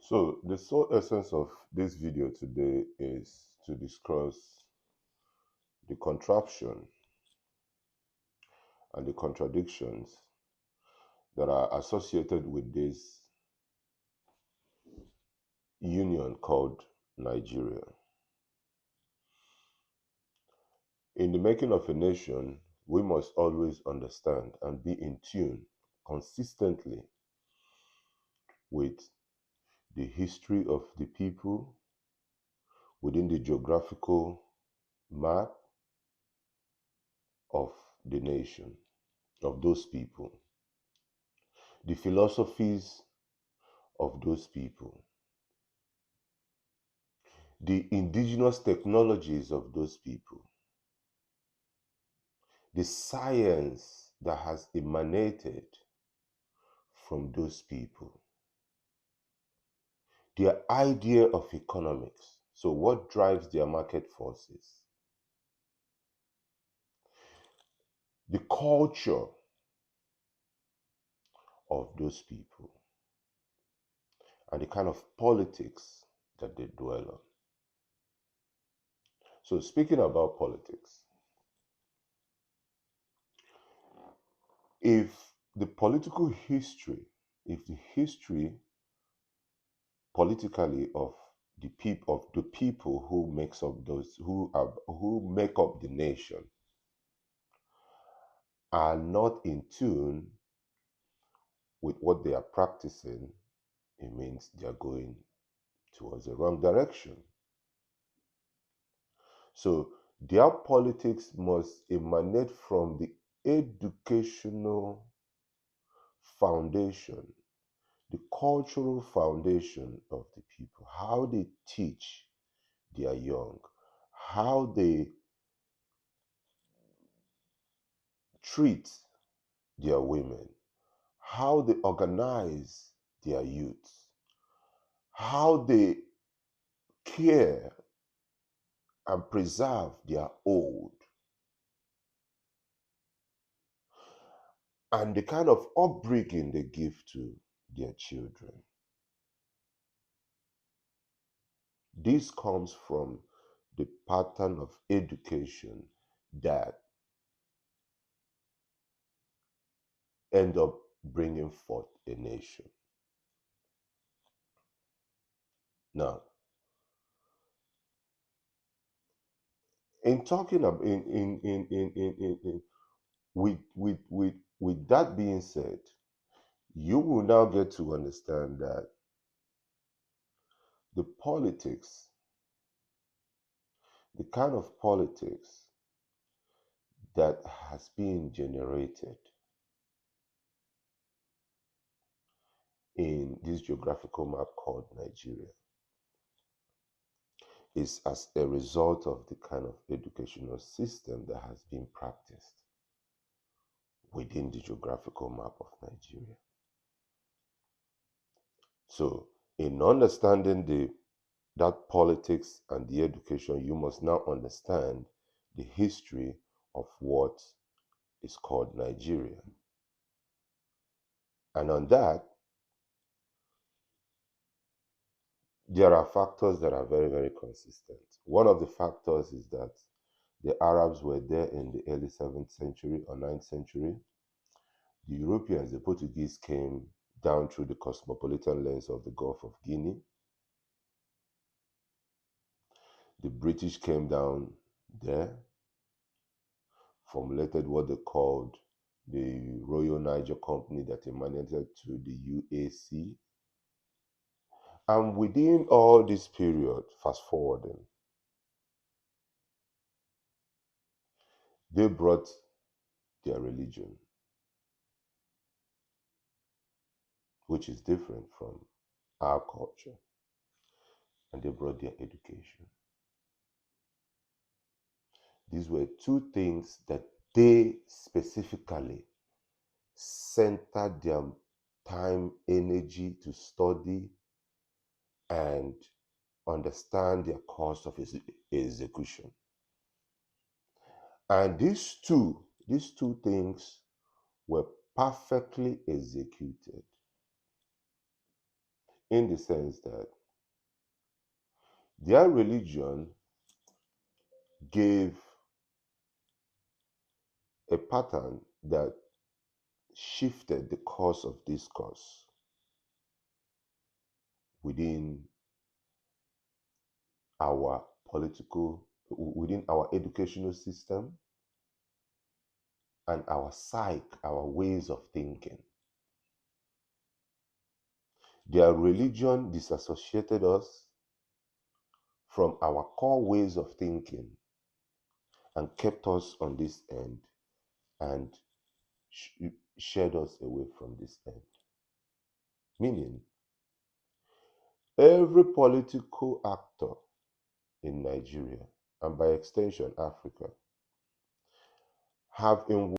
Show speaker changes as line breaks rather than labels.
So the sole essence of this video today is to discuss the contraption and the contradictions that are associated with this union called Nigeria. In the making of a nation, we must always understand and be in tune consistently with the history of the people within the geographical map of the nation, of those people, the philosophies of those people, the indigenous technologies of those people, the science that has emanated from those people, their idea of economics. So, what drives their market forces? The culture of those people, and the kind of politics that they dwell on. So, speaking about politics, if the political history, if the history politically of the people who makes up those who make up the nation are not in tune with what they are practicing, it means they are going towards the wrong direction. So their politics must emanate from the educational foundation, the cultural foundation of the people, how they teach their young, how they treat their women, how they organize their youth, how they care and preserve their old, and the kind of upbringing they give to their children. This comes from the pattern of education that end up bringing forth a nation. Now, in talking about with that being said, you will now get to understand that the politics, the kind of politics that has been generated in this geographical map called Nigeria is as a result of the kind of educational system that has been practiced within the geographical map of Nigeria. So, in understanding that politics and the education, you must now understand the history of what is called Nigeria. And on that, there are factors that are very, very consistent. One of the factors is that the Arabs were there in the early 7th century or 9th century. The Europeans, the Portuguese, came down through the cosmopolitan lens of the Gulf of Guinea. The British came down there, formulated what they called the Royal Niger Company that emanated to the UAC. And within all this period, fast forwarding, they brought their religion, which is different from our culture, and they brought their education. These were two things that they specifically centered their time, energy to study and understand their course of execution. And these two things were perfectly executed in the sense that their religion gave a pattern that shifted the course of discourse within our within our educational system and our psyche, our ways of thinking. Their religion disassociated us from our core ways of thinking and kept us on this end and shared us away from this end. Meaning, every political actor in Nigeria, and by extension Africa, have in